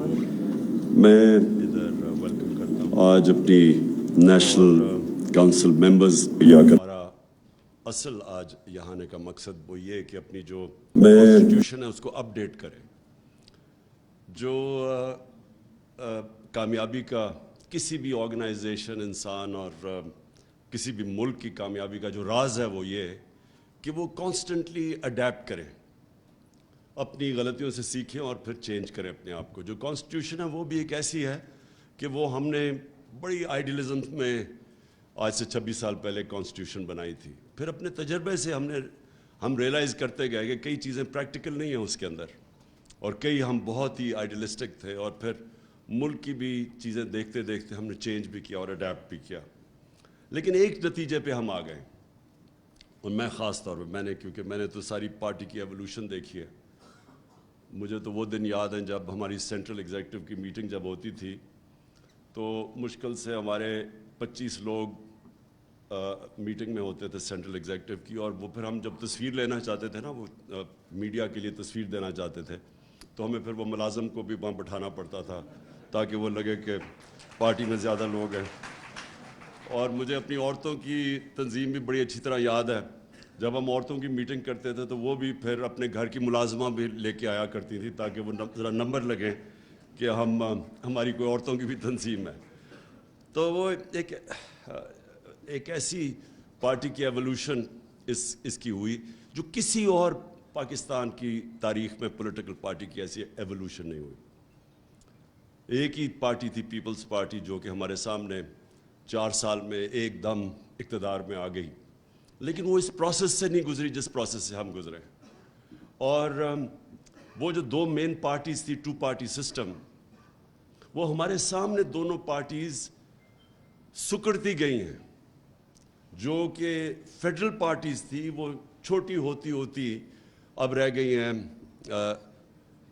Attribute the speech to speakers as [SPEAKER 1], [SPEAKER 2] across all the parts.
[SPEAKER 1] میں آج اپنی نیشنل کونسل ممبرز
[SPEAKER 2] ہمارا اصل آج یہاں آنے کا مقصد وہ یہ کہ اپنی جو کانسٹیٹیوشن ہے اس کو اپ ڈیٹ کریں. جو کامیابی کا کسی بھی آرگنائزیشن، انسان اور کسی بھی ملک کی کامیابی کا جو راز ہے وہ یہ کہ وہ کانسٹنٹلی اڈیپٹ کریں، اپنی غلطیوں سے سیکھیں اور پھر چینج کریں اپنے آپ کو. جو کانسٹیٹیوشن ہے وہ بھی ایک ایسی ہے کہ وہ ہم نے بڑی آئیڈیلزم میں آج سے 26 سال پہلے کانسٹیٹیوشن بنائی تھی. پھر اپنے تجربے سے ہم ریئلائز کرتے گئے کہ کئی چیزیں پریکٹیکل نہیں ہیں اس کے اندر، اور کئی ہم بہت ہی آئیڈیلسٹک تھے، اور پھر ملک کی بھی چیزیں دیکھتے دیکھتے ہم نے چینج بھی کیا اور اڈیپٹ بھی کیا. لیکن ایک نتیجے پہ ہم آ گئے، اور میں خاص طور پہ کیونکہ میں نے تو ساری پارٹی کی ایولیوشن دیکھی ہے. مجھے تو وہ دن یاد ہیں جب ہماری سینٹرل ایگزیکٹو کی میٹنگ جب ہوتی تھی تو مشکل سے ہمارے 25 لوگ میٹنگ میں ہوتے تھے سینٹرل ایگزیکٹو کی، اور وہ پھر ہم جب تصویر لینا چاہتے تھے نا، وہ میڈیا کے لیے تصویر دینا چاہتے تھے، تو ہمیں پھر وہ ملازم کو بھی وہاں بٹھانا پڑتا تھا تاکہ وہ لگے کہ پارٹی میں زیادہ لوگ ہیں. اور مجھے اپنی عورتوں کی تنظیم بھی بڑی اچھی طرح یاد ہے. جب ہم عورتوں کی میٹنگ کرتے تھے تو وہ بھی پھر اپنے گھر کی ملازمہ بھی لے کے آیا کرتی تھی تاکہ وہ ذرا نمبر لگے کہ ہماری کوئی عورتوں کی بھی تنظیم ہے. تو وہ ایک ایسی پارٹی کی ایولیوشن اس کی ہوئی جو کسی اور پاکستان کی تاریخ میں پولیٹیکل پارٹی کی ایسی ایولیوشن نہیں ہوئی. ایک ہی پارٹی تھی پیپلز پارٹی، جو کہ ہمارے سامنے 4 سال میں ایک دم اقتدار میں آ گئی، لیکن وہ اس پروسیس سے نہیں گزری جس پروسیس سے ہم گزرے. اور وہ جو 2 مین پارٹیز تھی، 2 پارٹی سسٹم، وہ ہمارے سامنے دونوں پارٹیز سکڑتی گئی ہیں. جو کہ فیڈرل پارٹیز تھی وہ چھوٹی ہوتی ہوتی اب رہ گئی ہیں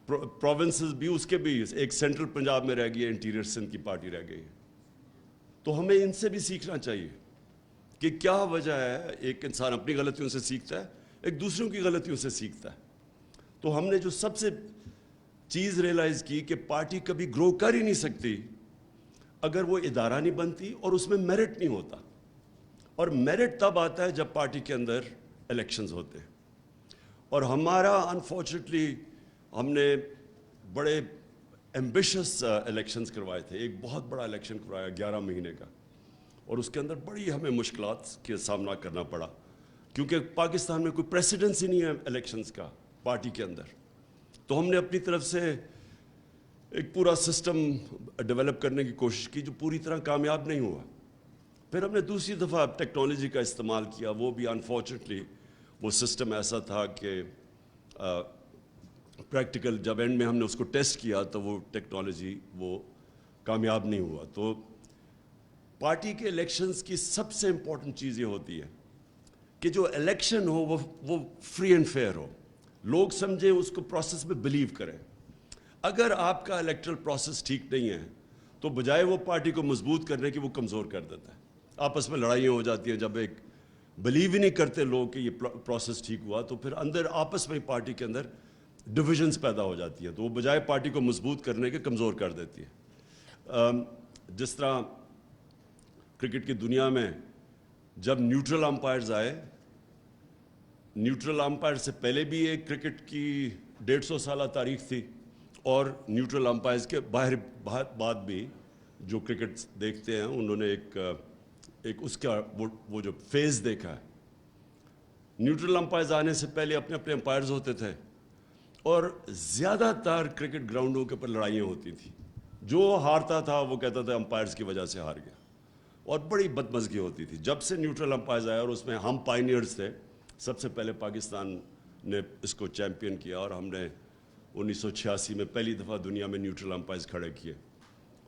[SPEAKER 2] پروونسز بھی، اس کے بھی ایک سینٹرل پنجاب میں رہ گئی ہے، انٹیریئر سندھ کی پارٹی رہ گئی ہے. تو ہمیں ان سے بھی سیکھنا چاہیے کہ کیا وجہ ہے. ایک انسان اپنی غلطیوں سے سیکھتا ہے، ایک دوسروں کی غلطیوں سے سیکھتا ہے. تو ہم نے جو سب سے چیز ریئلائز کی کہ پارٹی کبھی گرو کر ہی نہیں سکتی اگر وہ ادارہ نہیں بنتی اور اس میں میرٹ نہیں ہوتا. اور میرٹ تب آتا ہے جب پارٹی کے اندر الیکشنز ہوتے ہیں. اور ہمارا انفارچونیٹلی ہم نے بڑے ایمبیشس الیکشنز کروائے تھے. ایک بہت بڑا الیکشن کروایا 11 مہینے کا، اور اس کے اندر بڑی ہمیں مشکلات کے سامنا کرنا پڑا کیونکہ پاکستان میں کوئی پریسیڈنس ہی نہیں ہے الیکشنز کا پارٹی کے اندر. تو ہم نے اپنی طرف سے ایک پورا سسٹم ڈیولپ کرنے کی کوشش کی جو پوری طرح کامیاب نہیں ہوا. پھر ہم نے دوسری دفعہ ٹیکنالوجی کا استعمال کیا. وہ بھی انفارچونیٹلی وہ سسٹم ایسا تھا کہ پریکٹیکل جب اینڈ میں ہم نے اس کو ٹیسٹ کیا تو وہ ٹیکنالوجی وہ کامیاب نہیں ہوا. تو پارٹی کے الیکشنز کی سب سے امپورٹنٹ چیز یہ ہوتی ہے کہ جو الیکشن ہو وہ فری اینڈ فیئر ہو، لوگ سمجھیں اس کو، پروسیس میں بلیو کریں. اگر آپ کا الیکٹرل پروسیس ٹھیک نہیں ہے تو بجائے وہ پارٹی کو مضبوط کرنے کی وہ کمزور کر دیتا ہے. آپس میں لڑائیاں ہو جاتی ہیں. جب ایک بلیو ہی نہیں کرتے لوگ کہ یہ پروسیس ٹھیک ہوا تو پھر اندر آپس میں پارٹی کے اندر ڈویژنز پیدا ہو جاتی ہیں، تو وہ بجائے پارٹی کو مضبوط کرنے کے کمزور کر دیتی ہے. جس طرح کرکٹ کی دنیا میں جب نیوٹرل امپائرز آئے، نیوٹرل امپائر سے پہلے بھی ایک کرکٹ کی 150 سالہ تاریخ تھی، اور نیوٹرل امپائرز کے باہر بعد بھی جو کرکٹ دیکھتے ہیں انہوں نے ایک اس کا وہ جو فیز دیکھا ہے. نیوٹرل امپائرز آنے سے پہلے اپنے اپنے امپائرز ہوتے تھے، اور زیادہ تر کرکٹ گراؤنڈوں کے اوپر لڑائیاں ہوتی تھیں. جو ہارتا تھا وہ کہتا تھا امپائرز کی وجہ سے ہار گیا، اور بڑی بدمزگی ہوتی تھی. جب سے نیوٹرل امپائرز آئے، اور اس میں ہم پائنیئرز تھے، سب سے پہلے پاکستان نے اس کو چیمپئن کیا، اور ہم نے 1986 میں پہلی دفعہ دنیا میں نیوٹرل امپائرز کھڑے کیے.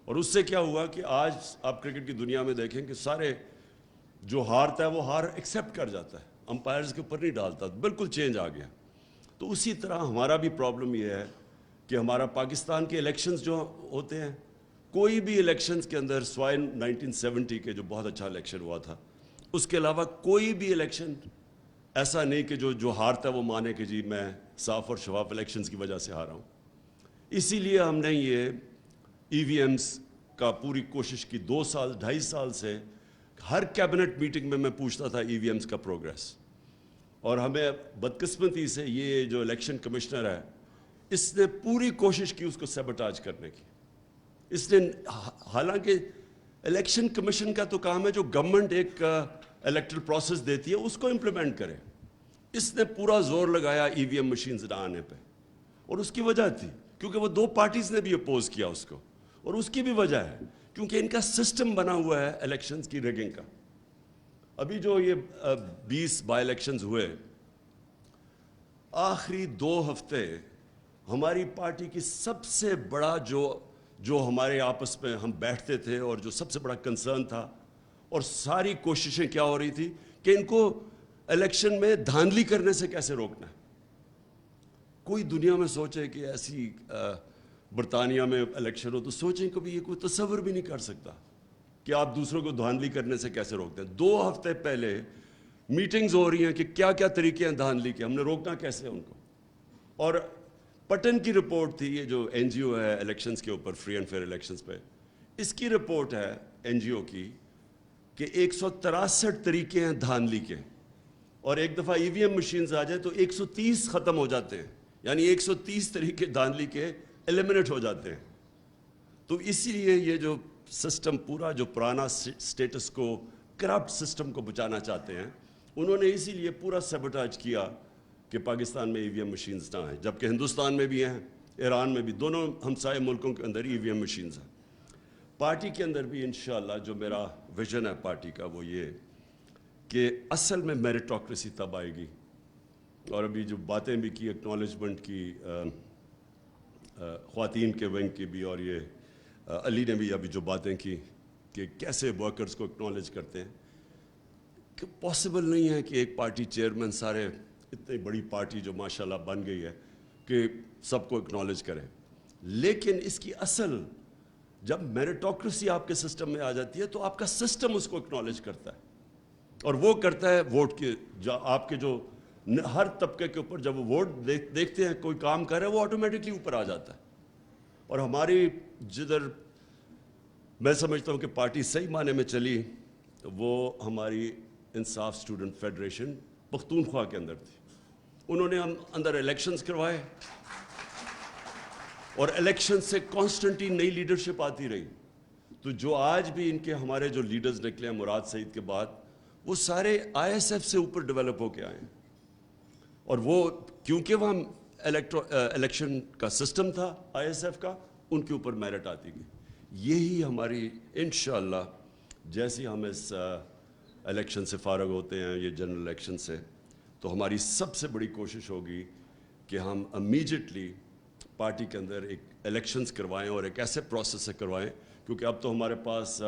[SPEAKER 2] اور اس سے کیا ہوا کہ آج آپ کرکٹ کی دنیا میں دیکھیں کہ سارے جو ہارتا ہے وہ ہار ایکسیپٹ کر جاتا ہے، امپائرز کے اوپر نہیں ڈالتا. بالکل چینج آ گیا. تو اسی طرح ہمارا بھی پرابلم یہ ہے کہ ہمارا پاکستان کے الیکشنز جو ہوتے ہیں، کوئی بھی الیکشنز کے اندر سوائے 1970 کے جو بہت اچھا الیکشن ہوا تھا، اس کے علاوہ کوئی بھی الیکشن ایسا نہیں کہ جو ہارتا ہے وہ مانے کہ جی میں صاف اور شفاف الیکشنز کی وجہ سے ہارا ہوں. اسی لیے ہم نے یہ EVMs کا پوری کوشش کی 2 سال 2.5 سال سے ہر کیبنٹ میٹنگ میں پوچھتا تھا EVMs کا پروگریس. اور ہمیں بدقسمتی سے یہ جو الیکشن کمشنر ہے اس نے پوری کوشش کی اس کو سیبوٹاج کرنے کی. اس نے حالانکہ الیکشن کمیشن کا تو کام ہے جو گورنمنٹ ایک الیکٹرل پروسیس دیتی ہے اس کو امپلیمنٹ کرے. اس نے پورا زور لگایا EVM مشینز نہ آنے پہ, اور اس کی وجہ تھی کیونکہ وہ 2 پارٹیز نے بھی اپوز کیا اس کو, اور اس کی بھی وجہ ہے کیونکہ ان کا سسٹم بنا ہوا ہے الیکشنز کی ریگنگ کا. ابھی جو یہ 20 بائی الیکشنز ہوئے, آخری 2 ہفتے ہماری پارٹی کی سب سے بڑا جو ہمارے آپس میں ہم بیٹھتے تھے اور جو سب سے بڑا کنسرن تھا, اور ساری کوششیں کیا ہو رہی تھی کہ ان کو الیکشن میں دھاندلی کرنے سے کیسے روکنا ہے. کوئی دنیا میں سوچے کہ ایسی برطانیہ میں الیکشن ہو تو سوچیں کبھی یہ کوئی تصور بھی نہیں کر سکتا کہ آپ دوسروں کو دھاندلی کرنے سے کیسے روکتے ہیں. 2 ہفتے پہلے میٹنگز ہو رہی ہیں کہ کیا کیا طریقے ہیں دھاندلی کے, ہم نے روکنا کیسے ان کو. اور پٹن کی رپورٹ تھی, یہ جو NGO ہے الیکشنز کے اوپر, فری اینڈ فیئر الیکشنز پہ, اس کی رپورٹ ہے NGO کی کہ 163 طریقے ہیں دھاندلی کے, اور ایک دفعہ EVM مشینز آ جائے تو 130 ختم ہو جاتے ہیں, یعنی 130 طریقے دھاندلی کے ایلیمنیٹ ہو جاتے ہیں. تو اسی لیے یہ جو سسٹم پورا جو پرانا سٹیٹس کو, کرپٹ سسٹم کو بچانا چاہتے ہیں, انہوں نے اسی لیے پورا سیبوٹاج کیا کہ پاکستان میں EVM مشینز نہ آئیں, جبکہ ہندوستان میں بھی ہیں, ایران میں بھی, دونوں ہمسائے ملکوں کے اندر EVM مشینز ہیں. پارٹی کے اندر بھی انشاءاللہ جو میرا ویژن ہے پارٹی کا وہ یہ کہ اصل میں میریٹوکریسی تب آئے گی, اور ابھی جو باتیں بھی کی ایکنالجمنٹ کی خواتین کے ونگ کی بھی, اور یہ علی نے بھی ابھی جو باتیں کی کہ کیسے ورکرز کو اکنالج کرتے ہیں, کہ پاسبل نہیں ہے کہ ایک پارٹی چیئرمین سارے اتنی بڑی پارٹی جو ماشاءاللہ بن گئی ہے کہ سب کو اکنالج کرے. لیکن اس کی اصل جب میریٹوکریسی آپ کے سسٹم میں آ جاتی ہے تو آپ کا سسٹم اس کو اکنالج کرتا ہے, اور وہ کرتا ہے ووٹ کے, آپ کے جو ہر طبقے کے اوپر جب وہ ووٹ دیکھتے ہیں کوئی کام کر رہا ہے وہ آٹومیٹکلی اوپر آ جاتا ہے. اور ہماری جدھر میں سمجھتا ہوں کہ پارٹی صحیح معنی میں چلی وہ ہماری انصاف اسٹوڈنٹ فیڈریشن پختونخوا کے اندر تھی. انہوں نے ہم اندر الیکشنز کروائے, اور الیکشن سے کانسٹنٹلی نئی لیڈرشپ آتی رہی. تو جو آج بھی ان کے ہمارے جو لیڈرز نکلے ہیں مراد سعید کے بعد, وہ سارے ISF سے اوپر ڈیولپ ہو کے آئے ہیں, اور وہ کیونکہ وہاں الیکشن کا سسٹم تھا ISF کا, ان کے اوپر میرٹ آتی گئی. یہی ہماری انشاءاللہ جیسے ہم اس الیکشن سے فارغ ہوتے ہیں, یہ جنرل الیکشن سے, تو ہماری سب سے بڑی کوشش ہوگی کہ ہم امیجیٹلی پارٹی کے اندر ایک الیکشنز کروائیں, اور ایک ایسے پروسیس سے کروائیں, کیونکہ اب تو ہمارے پاس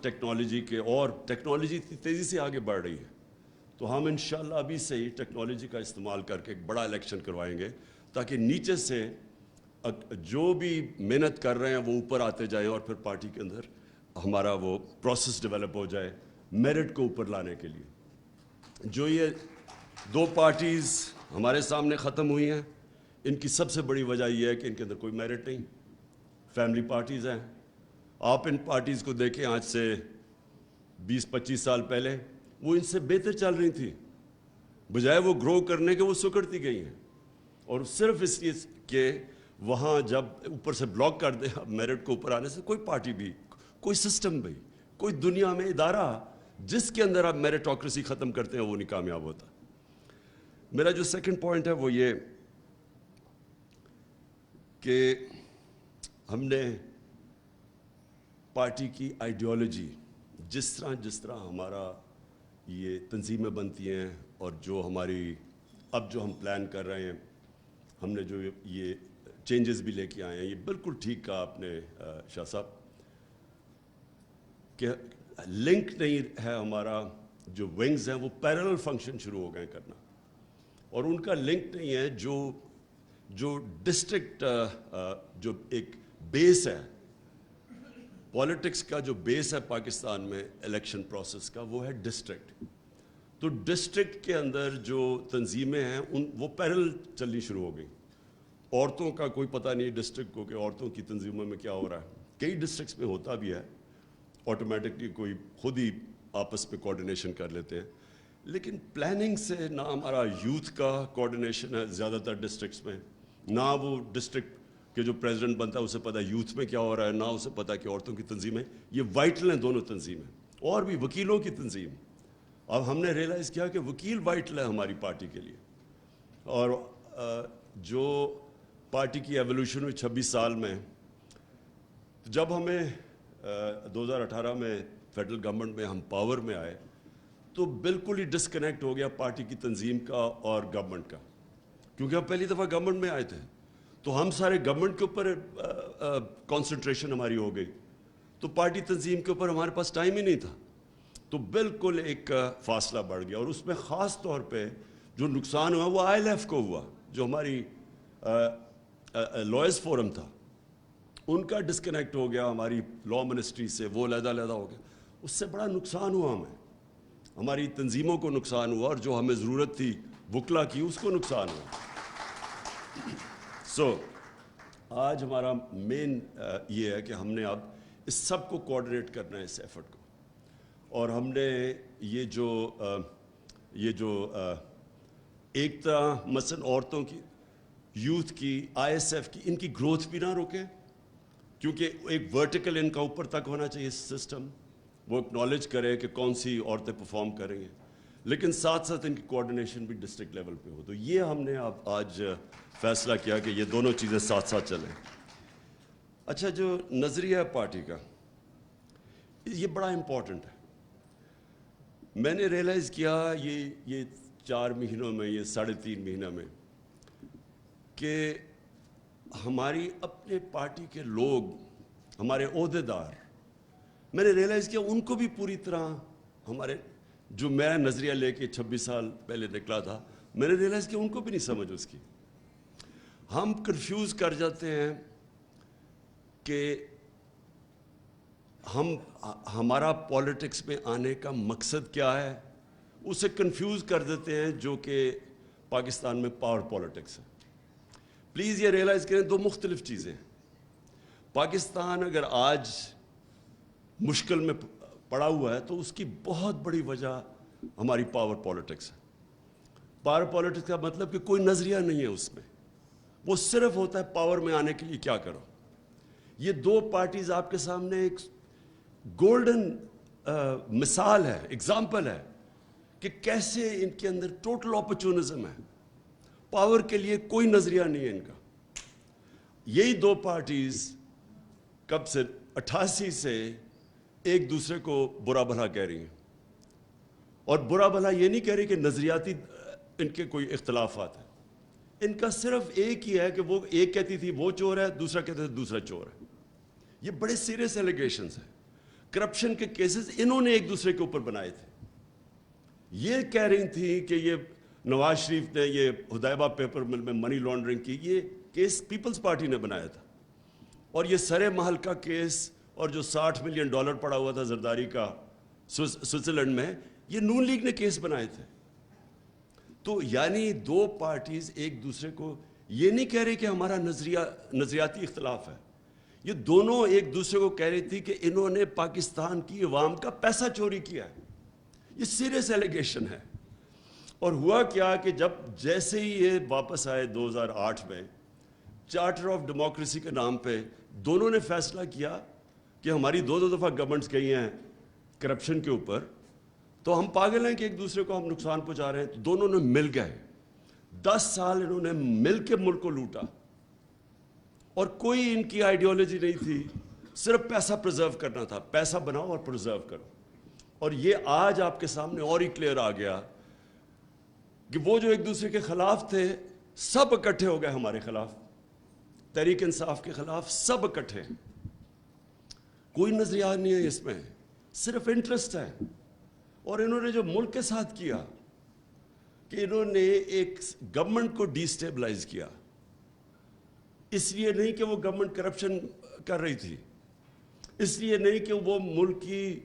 [SPEAKER 2] ٹیکنالوجی کے, اور ٹیکنالوجی تیزی سے آگے بڑھ رہی ہے, تو ہم انشاءاللہ ابھی سے ہی ٹیکنالوجی کا استعمال کر کے ایک بڑا الیکشن کروائیں گے, تاکہ نیچے سے جو بھی محنت کر رہے ہیں وہ اوپر آتے جائیں, اور پھر پارٹی کے اندر ہمارا وہ پروسیس ڈیولپ ہو جائے میرٹ کو اوپر لانے کے لیے. جو یہ 2 پارٹیز ہمارے سامنے ختم ہوئی ہیں, ان کی سب سے بڑی وجہ یہ ہے کہ ان کے اندر کوئی میرٹ نہیں, فیملی پارٹیز ہیں. آپ ان پارٹیز کو دیکھیں آج سے 20-25 سال پہلے وہ ان سے بہتر چل رہی تھی, بجائے وہ گرو کرنے کے وہ سکڑتی گئی ہیں. اور صرف اس لیے کہ وہاں جب اوپر سے بلاک کر دیں میرٹ کو اوپر آنے سے, کوئی پارٹی بھی, کوئی سسٹم بھی, کوئی دنیا میں ادارہ جس کے اندر آپ میریٹوکریسی ختم کرتے ہیں وہ نہیں کامیاب ہوتا. میرا جو سیکنڈ پوائنٹ ہے وہ یہ کہ ہم نے پارٹی کی آئیڈیالوجی جس طرح ہمارا یہ تنظیمیں بنتی ہیں, اور جو ہماری اب جو ہم پلان کر رہے ہیں, ہم نے جو یہ چینجز بھی لے کے آئے ہیں, یہ بالکل ٹھیک کہا آپ نے شاہ صاحب کہ لنک نہیں ہے ہمارا, جو ونگز ہیں وہ پیرلل فنکشن شروع ہو گئے کرنا, اور ان کا لنک نہیں ہے جو ڈسٹرکٹ, جو ایک بیس ہے پالیٹکس کا, جو بیس ہے پاکستان میں الیکشن پروسیس کا, وہ ہے ڈسٹرکٹ. تو ڈسٹرکٹ کے اندر جو تنظیمیں ہیں وہ پیرل چلنی شروع ہو گئیں, عورتوں کا کوئی پتہ نہیں ڈسٹرکٹ کو کہ عورتوں کی تنظیموں میں کیا ہو رہا ہے. کئی ڈسٹرکٹس میں ہوتا بھی ہے, آٹومیٹکلی کوئی خود ہی آپس میں کوارڈینیشن کر لیتے ہیں, لیکن پلاننگ سے نہ ہمارا یوتھ کا کوارڈینیشن ہے زیادہ تر ڈسٹرکٹس میں, نہ وہ ڈسٹرکٹ کہ جو پریزیڈنٹ بنتا ہے اسے پتہ یوتھ میں کیا ہو رہا ہے, نہ اسے پتہ کہ عورتوں کی تنظیمیں. یہ وائٹل ہیں دونوں تنظیمیں, اور بھی وکیلوں کی تنظیم. اب ہم نے ریئلائز کیا کہ وکیل وائٹل ہے ہماری پارٹی کے لیے. اور جو پارٹی کی ایولیوشن ہوئی 26 سال میں, جب ہمیں 2018 میں فیڈرل گورنمنٹ میں ہم پاور میں آئے تو بالکل ہی ڈسکنیکٹ ہو گیا پارٹی کی تنظیم کا اور گورنمنٹ کا, کیونکہ ہم پہلی دفعہ گورنمنٹ میں آئے تھے تو ہم سارے گورنمنٹ کے اوپر کانسنٹریشن ہماری ہو گئی, تو پارٹی تنظیم کے اوپر ہمارے پاس ٹائم ہی نہیں تھا. تو بالکل ایک فاصلہ بڑھ گیا, اور اس میں خاص طور پہ جو نقصان ہوا وہ آئی ایل ایف کو ہوا, جو ہماری لائرز فورم تھا ان کا ڈسکنیکٹ ہو گیا ہماری لا منسٹری سے, وہ علیحدہ ہو گیا. اس سے بڑا نقصان ہوا ہمیں, ہماری تنظیموں کو نقصان ہوا, اور جو ہمیں ضرورت تھی وکلا کی اس کو نقصان ہوا. سو آج ہمارا مین یہ ہے کہ ہم نے اب اس سب کو کوآرڈینیٹ کرنا ہے, اس ایفرٹ کو. اور ہم نے یہ جو ایک طرح مثلا عورتوں کی, یوتھ کی, آئی ایس ایف کی, ان کی گروتھ بھی نہ روکیں, کیونکہ ایک ورٹیکل ان کا اوپر تک ہونا چاہیے سسٹم, وہ اکنالج کرے کہ کون سی عورتیں پرفارم کریں گے, لیکن ساتھ ساتھ ان کی کوآرڈینیشن بھی ڈسٹرکٹ لیول پہ ہو. تو یہ ہم نے اب آج فیصلہ کیا کہ یہ دونوں چیزیں ساتھ ساتھ چلیں. اچھا, جو نظریہ ہے پارٹی کا یہ بڑا امپورٹنٹ ہے. میں نے ریئلائز کیا یہ 4 مہینوں میں, یہ 3.5 مہینہ میں, کہ ہماری اپنے پارٹی کے لوگ, ہمارے عہدیدار, میں نے ریئلائز کیا ان کو بھی پوری طرح ہمارے جو میں نظریہ لے کے 26 سال پہلے نکلا تھا, میں نے ریئلائز کیا ان کو بھی نہیں سمجھ اس کی. ہم کنفیوز کر جاتے ہیں کہ ہمارا پولیٹکس میں آنے کا مقصد کیا ہے, اسے کنفیوز کر دیتے ہیں جو کہ پاکستان میں پاور پولیٹکس ہے. پلیز یہ ریئلائز کریں, 2 مختلف چیزیں ہیں. پاکستان اگر آج مشکل میں پڑا ہوا ہے تو اس کی بہت بڑی وجہ ہماری پاور پولیٹکس ہے. پاور پولیٹکس کا مطلب کہ کوئی نظریہ نہیں ہے اس میں, وہ صرف ہوتا ہے پاور میں آنے کے لیے کیا کرو. یہ 2 پارٹیز آپ کے سامنے ایک گولڈن مثال ہے, ایگزامپل ہے کہ کیسے ان کے اندر ٹوٹل اپرچونزم ہے. پاور کے لیے کوئی نظریہ نہیں ہے ان کا. یہی 2 پارٹیز کب سے 88 سے ایک دوسرے کو برا بھلا کہہ رہی ہیں, اور برا بھلا یہ نہیں کہہ رہی کہ نظریاتی ان کے کوئی اختلافات ہیں. ان کا صرف ایک ہی ہے کہ وہ ایک کہتی تھی وہ چور ہے, دوسرا کہتے تھے دوسرا چور ہے. یہ بڑے سیریس ایلیگیشنز ہیں. کرپشن کے کیسز انہوں نے ایک دوسرے کے اوپر بنائے تھے. یہ کہہ رہی تھی کہ یہ نواز شریف نے یہ ہدیبہ پیپر مل میں منی لانڈرنگ کی, یہ کیس پیپلز پارٹی نے بنایا تھا. اور یہ سرے محل کا کیس اور جو $60 ملین پڑا ہوا تھا زرداری کا سوئٹزرلینڈ میں, یہ نون لیگ نے کیس بنائے تھے. تو یعنی 2 پارٹیز ایک دوسرے کو یہ نہیں کہہ رہی کہ ہمارا نظریاتی اختلاف ہے, یہ دونوں ایک دوسرے کو کہہ رہی تھی کہ انہوں نے پاکستان کی عوام کا پیسہ چوری کیا ہے. یہ سیریس ایلیگیشن ہے. اور ہوا کیا کہ جیسے ہی یہ واپس آئے 2008 میں, چارٹر آف ڈیموکریسی کے نام پہ دونوں نے فیصلہ کیا کہ ہماری 2 دفعہ گورنمنٹس گئی ہیں کرپشن کے اوپر, تو ہم پاگل ہیں کہ ایک دوسرے کو ہم نقصان پہنچا رہے ہیں. دونوں نے مل گئے, 10 سال انہوں نے مل کے ملک کو لوٹا, اور کوئی ان کی آئیڈیالوجی نہیں تھی, صرف پیسہ پرزرو کرنا تھا. پیسہ بناؤ اور پرزرو کرو. اور یہ آج آپ کے سامنے اور ہی کلیئر آ گیا کہ وہ جو ایک دوسرے کے خلاف تھے سب اکٹھے ہو گئے ہمارے خلاف, تحریک انصاف کے خلاف سب اکٹھے. کوئی نظریہ نہیں ہے اس میں, صرف انٹرسٹ ہے. اور انہوں نے جو ملک کے ساتھ کیا کہ انہوں نے ایک گورنمنٹ کو ڈی سٹیبلائز کیا, اس لیے نہیں کہ وہ گورنمنٹ کرپشن کر رہی تھی, اس لیے نہیں کہ وہ ملک کی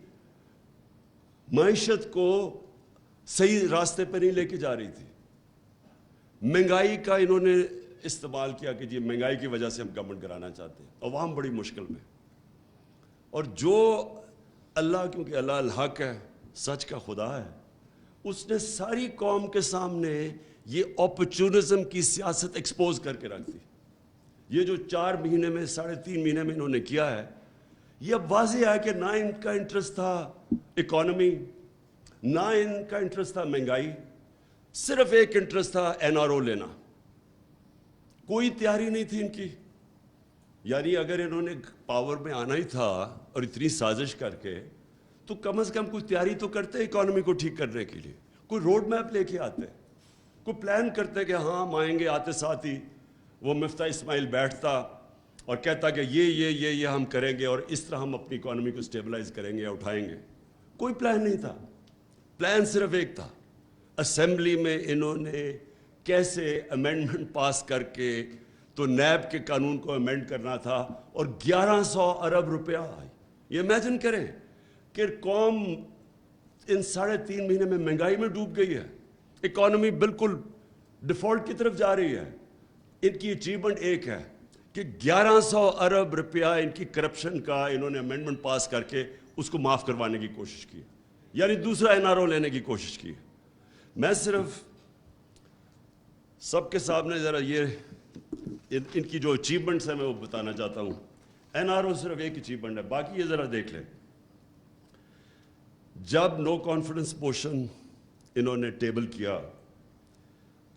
[SPEAKER 2] معیشت کو صحیح راستے پہ نہیں لے کے جا رہی تھی. مہنگائی کا انہوں نے استعمال کیا کہ جی مہنگائی کی وجہ سے ہم گورنمنٹ کرانا چاہتے ہیں, عوام بڑی مشکل میں. اور جو اللہ, کیونکہ اللہ الحق ہے, سچ کا خدا ہے, اس نے ساری قوم کے سامنے یہ اپرچونزم کی سیاست ایکسپوز کر کے رکھ دی. یہ جو 4 مہینے میں 3.5 مہینے میں انہوں نے کیا ہے, یہ اب واضح ہے کہ نہ ان کا انٹرسٹ تھا اکانومی, نہ ان کا انٹرسٹ تھا مہنگائی, صرف ایک انٹرسٹ تھا NRO لینا. کوئی تیاری نہیں تھی ان کی. یعنی اگر انہوں نے پاور میں آنا ہی تھا اور اتنی سازش کر کے, تو کم از کم کوئی تیاری تو کرتے اکانومی کو ٹھیک کرنے کے لیے, کوئی روڈ میپ لے کے آتے, کوئی پلان کرتے کہ ہاں ہم آئیں گے. آتے ساتھ ہی وہ مفتاح اسماعیل بیٹھتا اور کہتا کہ یہ ہم کریں گے اور اس طرح ہم اپنی اکانومی کو اسٹیبلائز کریں گے یا اٹھائیں گے. کوئی پلان نہیں تھا. پلان صرف ایک تھا, اسمبلی میں انہوں نے کیسے امینڈمنٹ پاس کر کے تو نیب کے قانون کو امینڈ کرنا تھا, اور 1100 ارب روپیہ. یہ امیجن کریں کہ قوم ان 3.5 مہینے میں مہنگائی میں ڈوب گئی ہے, اکانومی بالکل ڈیفالٹ کی طرف جا رہی ہے. ان کی اچیومنٹ ایک ہے کہ 1100 ارب روپیہ ان کی کرپشن کا انہوں نے امینڈمنٹ پاس کر کے اس کو معاف کروانے کی کوشش کی, یعنی دوسرا NRO لینے کی کوشش کی. میں صرف سب کے سامنے ذرا یہ ان کی جو اچیومنٹس ہیں میں وہ بتانا چاہتا ہوں. NRO صرف ایک اچیومنٹ ہے, باقی یہ ذرا دیکھ لیں. جب نو کانفیڈنس موشن انہوں نے ٹیبل کیا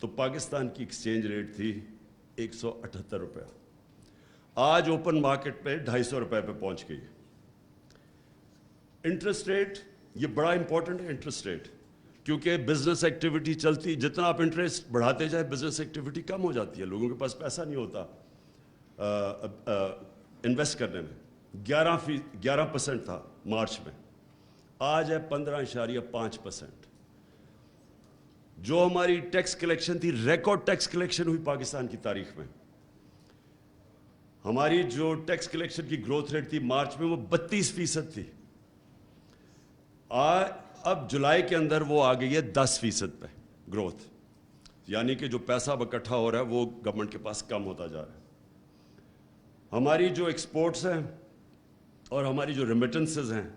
[SPEAKER 2] تو پاکستان کی ایکسچینج ریٹ تھی 178 روپیہ. آج اوپن مارکیٹ پہ 250 روپے پہ پہنچ گئی. انٹرسٹ ریٹ, یہ بڑا امپورٹنٹ ہے انٹرسٹ ریٹ, کیونکہ بزنس ایکٹیویٹی چلتی, جتنا آپ انٹرسٹ بڑھاتے جائیں بزنس ایکٹیویٹی کم ہو جاتی ہے, لوگوں کے پاس پیسہ نہیں ہوتا انویسٹ کرنے میں. 11% تھا مارچ میں, آج ہے 15.5%. جو ہماری ٹیکس کلیکشن تھی, ریکارڈ ٹیکس کلیکشن ہوئی پاکستان کی تاریخ میں. ہماری جو ٹیکس کلیکشن کی گروتھ ریٹ تھی مارچ میں وہ 32% تھی. اب جولائی کے اندر وہ آ گئی ہے 10% پہ گروتھ, یعنی کہ جو پیسہ اب اکٹھا ہو رہا ہے وہ گورنمنٹ کے پاس کم ہوتا جا رہا ہے. ہماری جو ایکسپورٹس ہیں اور ہماری جو ریمیٹنسز ہیں,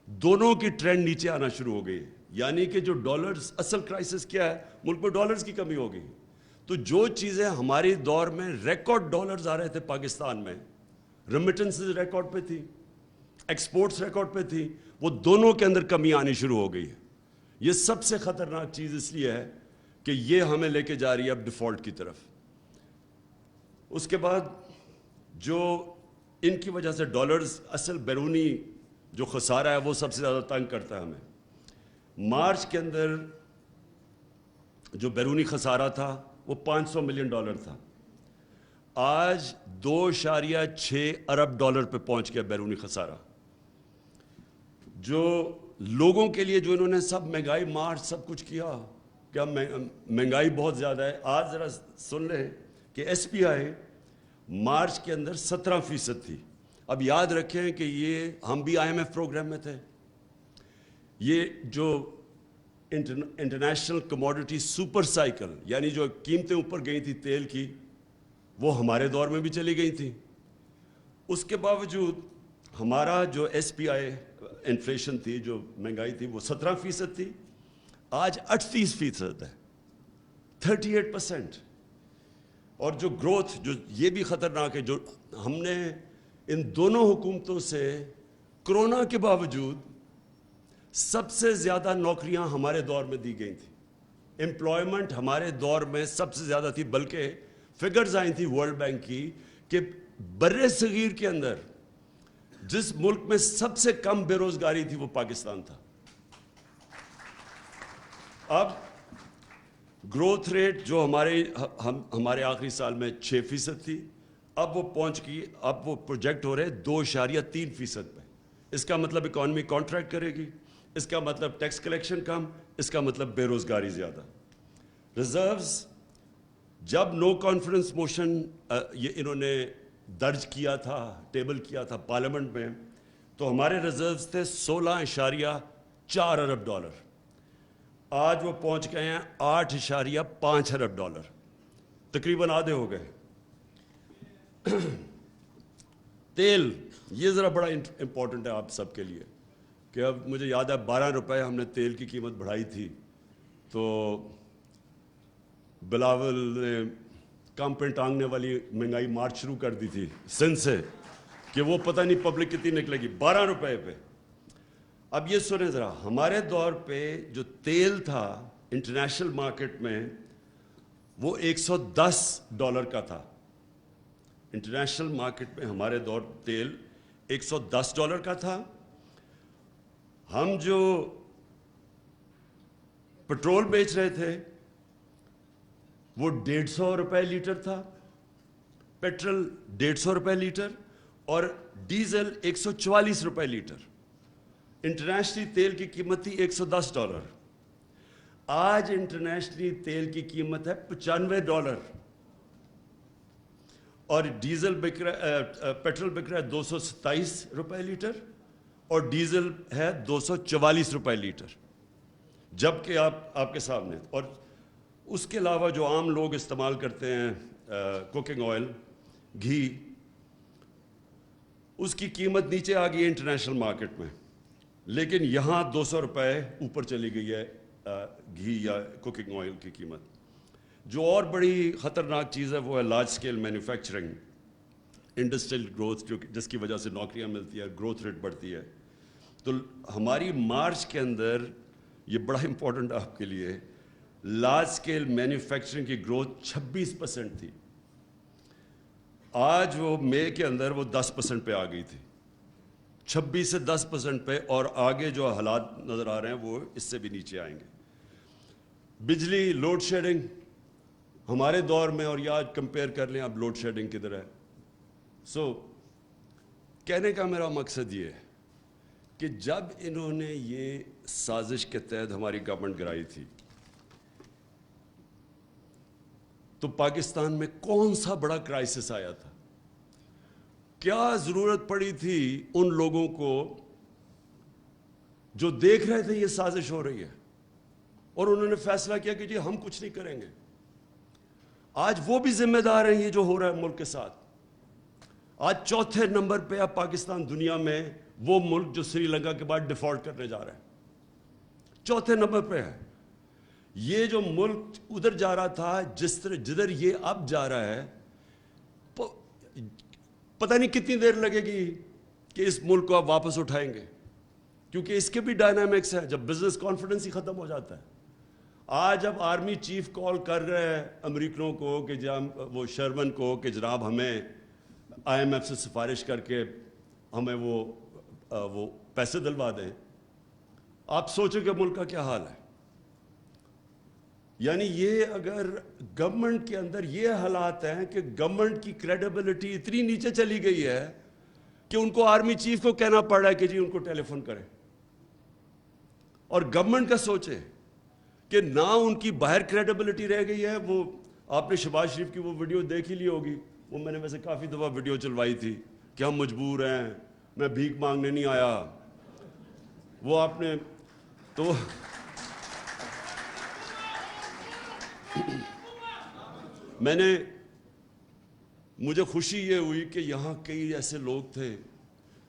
[SPEAKER 2] دونوں کی ٹرینڈ نیچے آنا شروع ہو گئی. یعنی کہ جو ڈالرز, اصل کرائسس کیا ہے, ملک میں ڈالرز کی کمی ہو گئی. تو جو چیزیں ہماری دور میں ریکارڈ ڈالرز آ رہے تھے پاکستان میں, ریمیٹنسز ریکارڈ پہ تھی, ایکسپورٹس ریکارڈ پہ تھی, وہ دونوں کے اندر کمی آنی شروع ہو گئی ہے. یہ سب سے خطرناک چیز اس لیے ہے کہ یہ ہمیں لے کے جا رہی ہے اب ڈیفالٹ کی طرف. اس کے بعد جو ان کی وجہ سے ڈالرز, اصل بیرونی جو خسارہ ہے وہ سب سے زیادہ تنگ کرتا ہے ہمیں. مارچ کے اندر جو بیرونی خسارہ تھا وہ $500 ملین تھا, آج 2.6 ارب ڈالر پہ پہنچ گیا بیرونی خسارہ. جو لوگوں کے لیے جو انہوں نے سب مہنگائی مارچ سب کچھ کیا کہ اب مہنگائی بہت زیادہ ہے, آج ذرا سن لیں کہ SPI مارچ کے اندر 17% تھی. اب یاد رکھیں کہ یہ ہم بھی IMF پروگرام میں تھے. یہ جو انٹرنیشنل کموڈٹی سپر سائیکل, یعنی جو قیمتیں اوپر گئی تھی تیل کی, وہ ہمارے دور میں بھی چلی گئی تھی. اس کے باوجود ہمارا جو SPI انفلیشن تھی, جو مہنگائی تھی, وہ 17% تھی, آج 38% ہے, 38%. اور جو گروتھ, جو یہ بھی خطرناک ہے, جو ہم نے ان دونوں حکومتوں سے کرونا کے باوجود سب سے زیادہ نوکریاں ہمارے دور میں دی گئی تھیں. امپلائمنٹ ہمارے دور میں سب سے زیادہ تھی, بلکہ فگرز آئی تھی ورلڈ بینک کی کہ بر صغیر کے اندر جس ملک میں سب سے کم بے روزگاری تھی وہ پاکستان تھا. اب گروتھ ریٹ جو ہمارے آخری سال میں 6% تھی, اب وہ پہنچ گئی, اب وہ پروجیکٹ ہو رہے 2.3% پہ. اس کا مطلب اکانومی کانٹریکٹ کرے گی, اس کا مطلب ٹیکس کلیکشن کم, اس کا مطلب بے روزگاری زیادہ. ریزروز, جب نو کانفیڈنس موشن یہ انہوں نے درج کیا تھا, ٹیبل کیا تھا پارلیمنٹ میں, تو ہمارے ریزروز تھے 16.4 ارب ڈالر. آج وہ پہنچ گئے ہیں 8.5 ارب ڈالر. تقریباً آدھے ہو گئے. تیل یہ ذرا بڑا امپورٹنٹ ہے آپ سب کے لیے کہ اب مجھے یاد ہے 12 روپے ہم نے تیل کی قیمت بڑھائی تھی تو بلاول نے کام پہ ٹانگنے والی مہنگائی مارچ شروع کر دی تھی سندھ سے کہ وہ پتہ نہیں پبلک کتنی نکلے گی 12 روپے پہ. اب یہ سنیں ذرا, ہمارے دور پہ جو تیل تھا انٹرنیشنل مارکیٹ میں وہ $110 کا تھا. انٹرنیشنل مارکیٹ میں ہمارے دور تیل $110 کا تھا. ہم جو پٹرول بیچ رہے تھے وہ $150 لیٹر تھا, پیٹرول $150 لیٹر اور ڈیزل $144 لیٹر. انٹرنیشنلی تیل کی قیمت تھی $110. آج انٹرنیشنلی تیل کی قیمت ہے $95 اور ڈیزل پیٹرول بک رہا ہے $227 لیٹر اور ڈیزل ہے $244 لیٹر, جبکہ آپ کے سامنے. اور اس کے علاوہ جو عام لوگ استعمال کرتے ہیں کوکنگ آئل, گھی, اس کی قیمت نیچے آ گئی ہے انٹرنیشنل مارکیٹ میں, لیکن یہاں $200 اوپر چلی گئی ہے گھی یا کوکنگ آئل کی قیمت. جو اور بڑی خطرناک چیز ہے وہ ہے large scale manufacturing, industrial growth, جس کی وجہ سے نوکریاں ملتی ہے, گروتھ ریٹ بڑھتی ہے. تو ہماری مارچ کے اندر یہ بڑا امپورٹنٹ آپ کے لیے, لارج اسکیل مینوفیکچرنگ کی گروتھ 26% تھی. آج وہ مئی کے اندر وہ 10% پہ آ گئی تھی, 26 سے 10% پہ, اور آگے جو حالات نظر آ رہے ہیں وہ اس سے بھی نیچے آئیں گے. بجلی لوڈ شیڈنگ ہمارے دور میں اور یہ آج کمپیئر کر لیں اب لوڈ شیڈنگ کدھر ہے. سو کہنے کا میرا مقصد یہ ہے کہ جب انہوں نے یہ سازش کے تحت ہماری گورنمنٹ گرائی تھی تو پاکستان میں کون سا بڑا کرائسس آیا تھا, کیا ضرورت پڑی تھی ان لوگوں کو جو دیکھ رہے تھے یہ سازش ہو رہی ہے اور انہوں نے فیصلہ کیا کہ جی ہم کچھ نہیں کریں گے. آج وہ بھی ذمہ دار ہیں یہ جو ہو رہا ہے ملک کے ساتھ. آج چوتھے نمبر پہ اب پاکستان دنیا میں وہ ملک جو سری لنکا کے بعد ڈیفالٹ کرنے جا رہا ہے, چوتھے نمبر پہ ہے. یہ جو ملک ادھر جا رہا تھا جدھر یہ اب جا رہا ہے, پتہ نہیں کتنی دیر لگے گی کہ اس ملک کو آپ واپس اٹھائیں گے, کیونکہ اس کے بھی ڈائنامکس ہے. جب بزنس کانفیڈنس ہی ختم ہو جاتا ہے. آج اب آرمی چیف کال کر رہے ہیں امریکنوں کو کہ وہ شرمن کو کہ جناب ہمیں IMF سے سفارش کر کے ہمیں وہ پیسے دلوا دیں. آپ سوچیں کہ ملک کا کیا حال ہے. یعنی یہ اگر گورنمنٹ کے اندر یہ حالات ہیں کہ گورنمنٹ کی کریڈیبلٹی اتنی نیچے چلی گئی ہے کہ ان کو آرمی چیف کو کہنا پڑ رہا ہے کہ جی ان کو ٹیلی فون کریں. اور گورنمنٹ کا سوچے کہ نہ ان کی باہر کریڈیبلٹی رہ گئی ہے. وہ آپ نے شہباز شریف کی وہ ویڈیو دیکھ ہی لی ہوگی, وہ میں نے ویسے کافی دفعہ ویڈیو چلوائی تھی کہ ہم مجبور ہیں, میں بھیک مانگنے نہیں آیا. وہ آپ نے تو مجھے خوشی یہ ہوئی کہ یہاں کئی ایسے لوگ تھے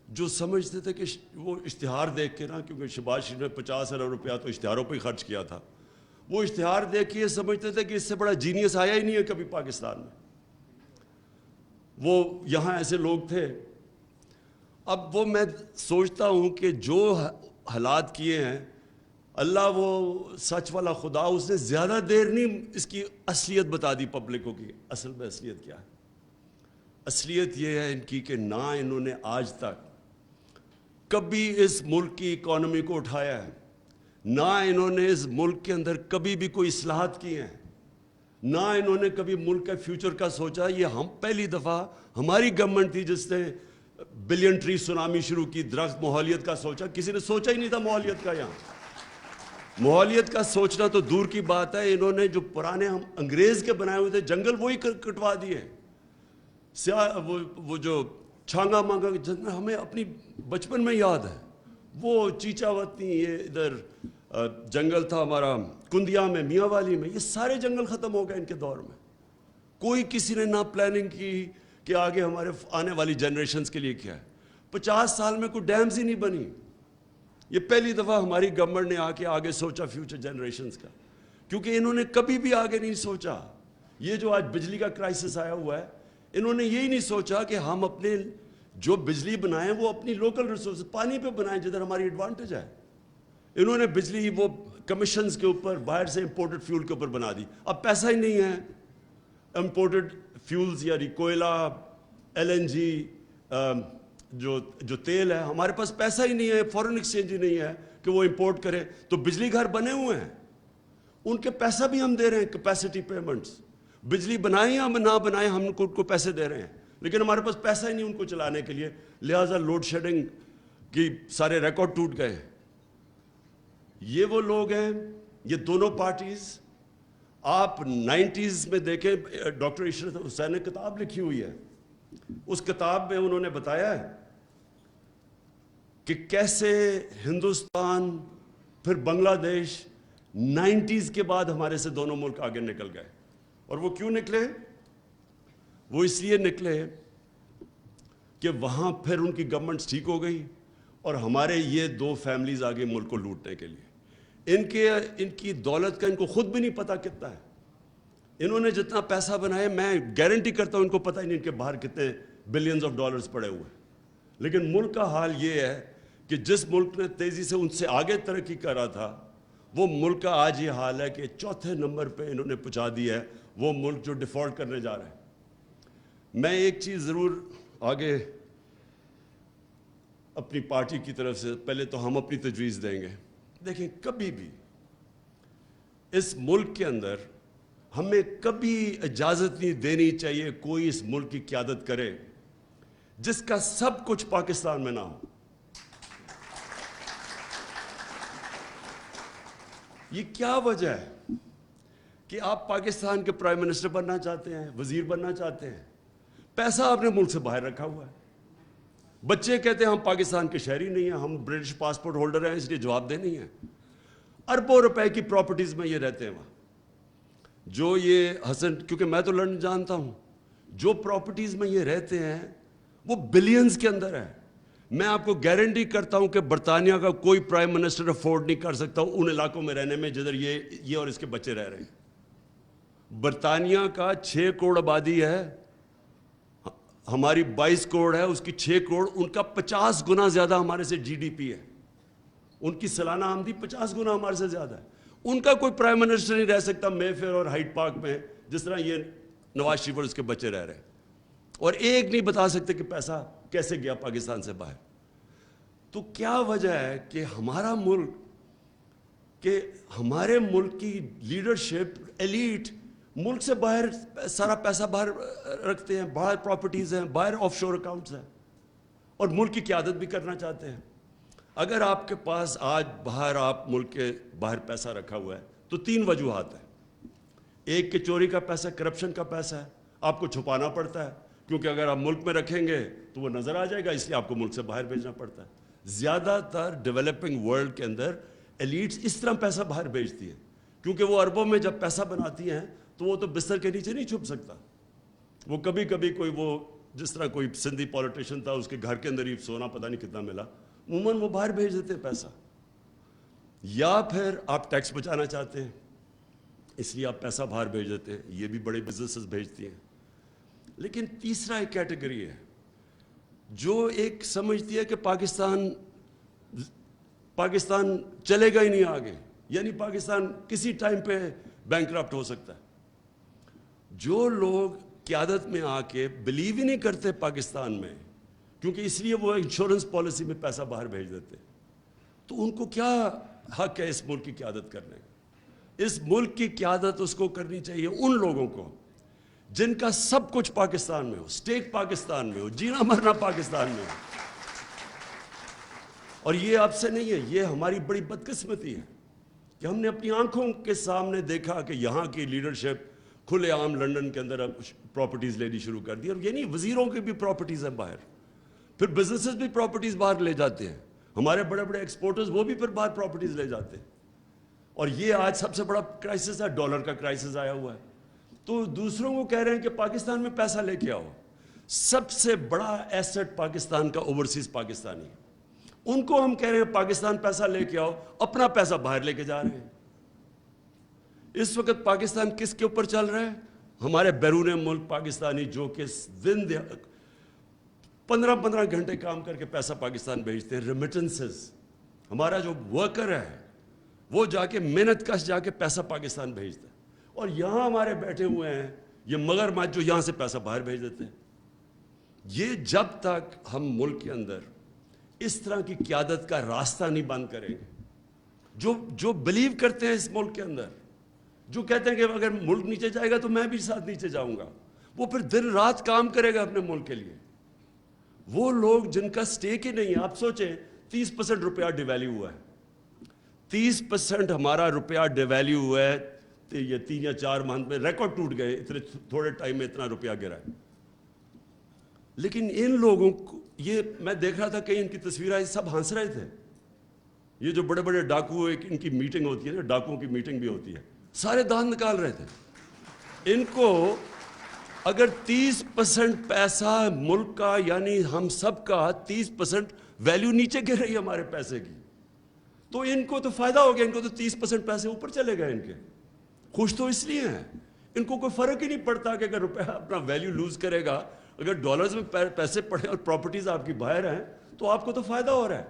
[SPEAKER 2] جو سمجھتے تھے کہ وہ اشتہار دیکھ کے نا, کیونکہ شہباز شریف نے 50 ارب روپیہ تو اشتہاروں پہ ہی خرچ کیا تھا, وہ اشتہار دیکھ کے یہ سمجھتے تھے کہ اس سے بڑا جینیس آیا ہی نہیں ہے کبھی پاکستان میں. وہ یہاں ایسے لوگ تھے. اب وہ میں سوچتا ہوں کہ جو حالات کیے ہیں, اللہ وہ سچ والا خدا, اس نے زیادہ دیر نہیں اس کی اصلیت بتا دی پبلک کو. کی اصل میں اصلیت کیا ہے؟ اصلیت یہ ہے ان کی کہ نہ انہوں نے آج تک کبھی اس ملک کی اکانومی کو اٹھایا ہے, نہ انہوں نے اس ملک کے اندر کبھی بھی کوئی اصلاحات کی ہیں, نہ انہوں نے کبھی ملک کے فیوچر کا سوچا. یہ ہم پہلی دفعہ ہماری گورنمنٹ تھی جس نے بلین ٹری سونامی شروع کی, درخت ماحولیت کا سوچا. کسی نے سوچا ہی نہیں تھا ماحولیت کا. یہاں ماحولیت کا سوچنا تو دور کی بات ہے. انہوں نے جو پرانے ہم انگریز کے بنائے ہوئے تھے جنگل وہی کٹوا دیے. وہ جو چھانگا مانگا جنگل ہمیں اپنی بچپن میں یاد ہے. وہ چیچا وطنی, یہ ادھر جنگل تھا ہمارا کندیا میں, میاں والی میں, یہ سارے جنگل ختم ہو گئے ان کے دور میں. کوئی کسی نے نہ پلاننگ کی کہ آگے ہمارے آنے والی جنریشنز کے لیے کیا ہے. 50 سال میں کوئی ڈیمز ہی نہیں بنی. یہ پہلی دفعہ ہماری گورنمنٹ نے آگے سوچا فیوچر جنریشنز کا, کیونکہ انہوں نے کبھی بھی آگے نہیں سوچا. یہ جو آج بجلی کا کرائسس آیا ہوا ہے, انہوں نے یہی نہیں سوچا کہ ہم اپنے جو بجلی بنائیں وہ اپنی لوکل ریسورس پانی پہ بنائیں جدھر ہماری ایڈوانٹیج ہے. انہوں نے بجلی وہ کمیشنز کے اوپر باہر سے امپورٹڈ فیول کے اوپر بنا دی. اب پیسہ ہی نہیں ہے امپورٹڈ فیولز یعنی کوئلہ, LNG, جو تیل ہے, ہمارے پاس پیسہ ہی نہیں ہے, فورن ایکسچینج ہی نہیں ہے کہ وہ امپورٹ کرے. تو بجلی گھر بنے ہوئے ہیں, ان کے پیسہ بھی ہم دے رہے ہیں, کیپیسٹی پیمنٹس. بجلی بنائیں یا نہ بنائیں ہم ان کو پیسے دے رہے ہیں, لیکن ہمارے پاس پیسہ ہی نہیں ان کو چلانے کے لیے. لہٰذا لوڈ شیڈنگ کی سارے ریکارڈ ٹوٹ گئے. یہ وہ لوگ ہیں, یہ دونوں پارٹیز. آپ 90s میں دیکھیں, ڈاکٹر عشرت حسین نے کتاب لکھی ہوئی ہے. اس کتاب میں انہوں نے بتایا ہے کہ کیسے ہندوستان پھر بنگلہ دیش 90s کے بعد ہمارے سے دونوں ملک آگے نکل گئے. اور وہ کیوں نکلے؟ وہ اس لیے نکلے کہ وہاں پھر ان کی گورنمنٹ ٹھیک ہو گئی اور ہمارے یہ دو فیملیز آگے ملک کو لوٹنے کے لیے. ان کی دولت کا ان کو خود بھی نہیں پتا کتنا ہے. انہوں نے جتنا پیسہ بنایا, میں گارنٹی کرتا ہوں ان کو پتہ ہی نہیں ان کے باہر کتنے بلینز آف ڈالرز پڑے ہوئے. لیکن ملک کا حال یہ ہے کہ جس ملک نے تیزی سے ان سے آگے ترقی کر رہا تھا, وہ ملک کا آج یہ حال ہے کہ چوتھے نمبر پہ انہوں نے پہنچا دیا ہے, وہ ملک جو ڈیفالٹ کرنے جا رہا ہے. میں ایک چیز ضرور آگے اپنی پارٹی کی طرف سے, پہلے تو ہم اپنی تجویز دیں گے. دیکھیں, کبھی بھی اس ملک کے اندر ہمیں کبھی اجازت نہیں دینی چاہیے کوئی اس ملک کی قیادت کرے جس کا سب کچھ پاکستان میں نہ ہو. یہ کیا وجہ ہے کہ آپ پاکستان کے پرائم منسٹر بننا چاہتے ہیں, وزیر بننا چاہتے ہیں, پیسہ آپ نے ملک سے باہر رکھا ہوا ہے. بچے کہتے ہیں ہم پاکستان کے شہری نہیں ہیں, ہم برٹش پاسپورٹ ہولڈر ہیں, اس لیے جواب دے نہیں ہیں. اربوں روپے کی پراپرٹیز میں یہ رہتے ہیں وہاں. جو یہ حسن, کیونکہ میں تو لندن جانتا ہوں, جو پراپرٹیز میں یہ رہتے ہیں وہ بلینز کے اندر ہے. میں آپ کو گارنٹی کرتا ہوں کہ برطانیہ کا کوئی پرائم منسٹر افورڈ نہیں کر سکتا ان علاقوں میں رہنے میں جدھر یہ اور اس کے بچے رہ رہے ہیں. برطانیہ کا 6 کروڑ آبادی ہے, ہماری 22 کروڑ ہے, اس کی 6 کروڑ, ان کا 50 گنا زیادہ ہمارے سے GDP ہے. ان کی سالانہ آمدنی 50 گنا ہمارے سے زیادہ ہے. ان کا کوئی پرائم منسٹر نہیں رہ سکتا مے فیئر اور ہائیڈ پارک میں جس طرح یہ نواز شریف اور اس کے بچے رہ رہے ہیں, اور ایک نہیں بتا سکتے کہ پیسہ کیسے گیا پاکستان سے باہر. تو کیا وجہ ہے کہ ہمارا ملک, کہ ہمارے ملک کی لیڈرشپ, ایلیٹ ملک سے باہر سارا پیسہ باہر رکھتے ہیں, باہر پراپرٹیز ہیں, باہر آف شور اکاؤنٹس ہیں, اور ملک کی قیادت بھی کرنا چاہتے ہیں. اگر آپ کے پاس آج باہر, آپ ملک کے باہر پیسہ رکھا ہوا ہے تو 3 وجوہات ہیں. ایک کہ چوری کا پیسہ, کرپشن کا پیسہ ہے, آپ کو چھپانا پڑتا ہے کیونکہ اگر آپ ملک میں رکھیں گے تو وہ نظر آ جائے گا, اس لیے آپ کو ملک سے باہر بھیجنا پڑتا ہے. زیادہ تر ڈیولپنگ ورلڈ کے اندر ایلیٹس اس طرح پیسہ باہر بھیجتی ہے کیونکہ وہ اربوں میں جب پیسہ بناتی ہیں تو وہ تو بستر کے نیچے نہیں چھپ سکتا. وہ کبھی کبھی کوئی, وہ جس طرح کوئی سندھی پولیٹیشین تھا, اس کے گھر کے اندر ہی سونا پتہ نہیں کتنا ملا, عموماً وہ باہر بھیج دیتے ہیں پیسہ. یا پھر آپ ٹیکس بچانا چاہتے ہیں اس لیے آپ پیسہ باہر بھیج دیتے ہیں, یہ بھی بڑے بزنسز بھیجتی ہیں. لیکن تیسرا ایک کیٹیگری ہے جو ایک سمجھتی ہے کہ پاکستان چلے گا ہی نہیں آگے, یعنی پاکستان کسی ٹائم پہ بینکرپٹ ہو سکتا ہے. جو لوگ قیادت میں آ کے بلیو ہی نہیں کرتے پاکستان میں, کیونکہ اس لیے وہ انشورنس پالیسی میں پیسہ باہر بھیج دیتے, تو ان کو کیا حق ہے اس ملک کی قیادت کرنے کا؟ اس ملک کی قیادت اس کو کرنی چاہیے ان لوگوں کو جن کا سب کچھ پاکستان میں ہو, سٹیک پاکستان میں ہو, جینا مرنا پاکستان میں ہو. اور یہ آپ سے نہیں ہے, یہ ہماری بڑی بدقسمتی ہے کہ ہم نے اپنی آنکھوں کے سامنے دیکھا کہ یہاں کی لیڈرشپ کھلے عام لندن کے اندر پراپرٹیز لینی شروع کر دی. اور یہ نہیں, وزیروں کی بھی پراپرٹیز ہیں باہر, پھر بزنسز بھی پراپرٹیز باہر لے جاتے ہیں, ہمارے بڑے بڑے ایکسپورٹرز وہ بھی پھر باہر پراپرٹیز لے جاتے ہیں. اور یہ آج سب سے بڑا کرائسس ہے, ڈالر کا کرائسس آیا ہوا ہے. تو دوسروں کو کہہ رہے ہیں کہ پاکستان میں پیسہ لے کے آؤ. سب سے بڑا ایسٹ پاکستان کا اوورسیز پاکستانی ہے. ان کو ہم کہہ رہے ہیں پاکستان پیسہ لے کے آؤ, اپنا پیسہ باہر لے کے جا رہے ہیں. اس وقت پاکستان کس کے اوپر چل رہا ہے؟ ہمارے بیرون ملک پاکستانی جو کہ دن 15 گھنٹے کام کر کے پیسہ پاکستان بھیجتے ہیں, ریمیٹنسز. ہمارا جو ورکر ہے وہ جا کے محنت کش جا کے پیسہ پاکستان بھیجتا ہے, اور یہاں ہمارے بیٹھے ہوئے ہیں یہ مگرمچھ جو یہاں سے پیسہ باہر بھیج دیتے ہیں. یہ جب تک ہم ملک کے اندر اس طرح کی قیادت کا راستہ نہیں بند کریں گے, جو بلیو کرتے ہیں اس ملک کے اندر, جو کہتے ہیں کہ اگر ملک نیچے جائے گا تو میں بھی ساتھ نیچے جاؤں گا, وہ پھر دن رات کام کرے گا اپنے ملک کے لیے. وہ لوگ جن کا سٹیک ہی نہیں ہے. آپ سوچیں 30% روپیہ ڈیویلیو ہوا ہے, 30% ہمارا روپیہ ڈیویلیو ہوا ہے. یہ 3 یا 4 ماہ میں ریکارڈ ٹوٹ گئے, اتنے تھوڑے ٹائم میں اتنا روپیہ گرا ہے. لیکن ان لوگوں کو, یہ میں دیکھ رہا تھا کہ ان کی تصویریں آئی, سب ہنس رہے تھے. یہ جو بڑے بڑے ڈاکو, ان کی میٹنگ ہوتی ہے نا, ڈاکوؤں کی میٹنگ بھی ہوتی ہے, سارے دانت نکال رہے تھے. ان کو اگر 30% پیسہ ملک کا, یعنی ہم سب کا 30% ویلیو نیچے گر رہی ہے ہمارے پیسے کی, تو ان کو تو فائدہ ہو گیا. ان کو تو 30% پیسے اوپر چلے گئے. ان کے خوش تو اس لیے ہیں, ان کو کوئی فرق ہی نہیں پڑتا کہ اگر روپیہ اپنا ویلیو لوز کرے گا, اگر ڈالرز میں پیسے پڑے اور پراپرٹیز آپ کی باہر ہیں تو آپ کو تو فائدہ ہو رہا ہے.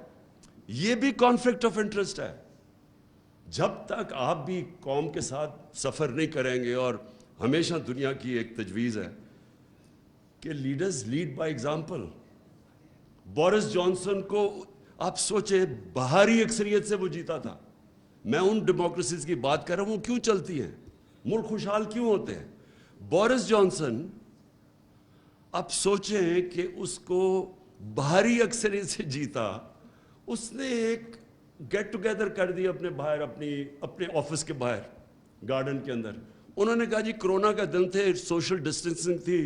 [SPEAKER 2] یہ بھی کانفلکٹ آف انٹرسٹ ہے. جب تک آپ بھی قوم کے ساتھ سفر نہیں کریں گے, اور ہمیشہ دنیا کی ایک تجویز ہے کہ leaders lead by example. Boris Johnson کو آپ سوچیں, بہاری اکثریت سے وہ جیتا تھا. میں ان ڈیموکریسیز کی بات کر رہا ہوں, وہ کیوں چلتی ہیں, ملک خوشحال کیوں ہوتے ہیں. بورس جانسن آپ سوچیں کہ اس کو بہاری اکثریت سے جیتا. اس نے ایک گیٹ ٹوگیدر کر دی اپنے باہر, اپنے آفس کے باہر گارڈن کے اندر. انہوں نے کہا جی کرونا کا دن تھے, سوشل ڈسٹینسنگ تھی,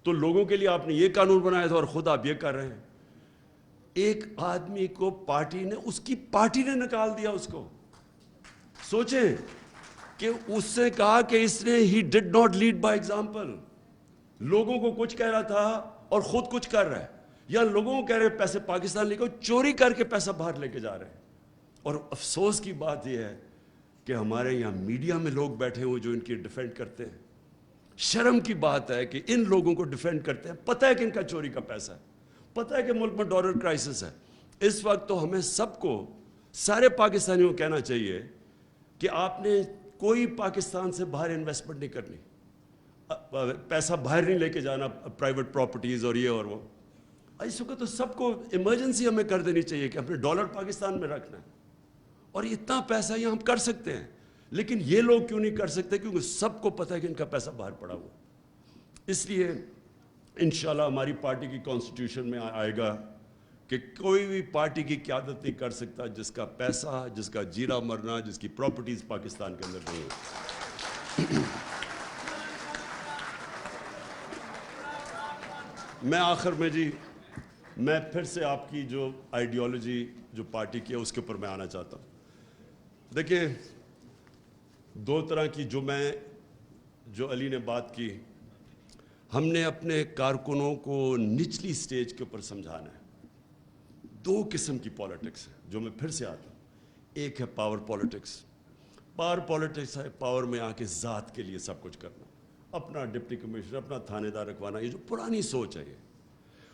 [SPEAKER 2] تو لوگوں کے لیے آپ نے یہ قانون بنایا تھا اور خود آپ یہ کر رہے ہیں. ایک آدمی کو پارٹی نے, اس کی پارٹی نے نکال دیا اس کو. سوچیں کہ اس سے کہا کہ اس نے ہی did not lead by example. لوگوں کو کچھ کہہ رہا تھا اور خود کچھ کر رہا ہے, یا لوگوں کو کہہ رہے پیسے پاکستان لے کے, چوری کر کے پیسہ باہر لے کے جا رہے ہیں. اور افسوس کی بات یہ ہے کہ ہمارے یہاں میڈیا میں لوگ بیٹھے ہوئے جو ان کی ڈیفینڈ کرتے ہیں. شرم کی بات ہے کہ ان لوگوں کو ڈیفینڈ کرتے ہیں. پتہ ہے کہ ان کا چوری کا پیسہ ہے, پتہ ہے کہ ملک میں ڈالر کرائسس ہے. اس وقت تو ہمیں سب کو, سارے پاکستانیوں کو کہنا چاہیے کہ آپ نے کوئی پاکستان سے باہر انویسٹمنٹ نہیں کرنی, پیسہ باہر نہیں لے کے جانا, پرائیویٹ پراپرٹیز اور یہ اور وہ. اس وقت تو سب کو ایمرجنسی ہمیں کر دینی چاہیے کہ اپنے ڈالر پاکستان میں رکھنا ہے, اور اتنا پیسہ یہ ہم کر سکتے ہیں. لیکن یہ لوگ کیوں نہیں کر سکتے؟ کیونکہ سب کو پتہ ہے کہ ان کا پیسہ باہر پڑا ہوا. اس لیے انشاءاللہ ہماری پارٹی کی کانسٹیٹیوشن میں آئے گا کہ کوئی بھی پارٹی کی قیادت نہیں کر سکتا جس کا پیسہ, جس کا جینا مرنا, جس کی پراپرٹیز پاکستان کے اندر نہیں ہے. میں آخر میں جی, میں پھر سے آپ کی جو آئیڈیالوجی جو پارٹی کی ہے اس کے اوپر میں آنا چاہتا ہوں. دیکھیں, 2 طرح کی جو علی نے بات کی, ہم نے اپنے کارکنوں کو نچلی سٹیج کے اوپر سمجھانا ہے. 2 قسم کی پالیٹکس ہے جو میں پھر سے آتا ہوں. ایک ہے پاور پالیٹکس. پاور پالیٹکس ہے پاور میں آ کے ذات کے لیے سب کچھ کرنا, اپنا ڈپٹی کمشنر, اپنا تھانے دار رکھوانا, یہ جو پرانی سوچ ہے یہ.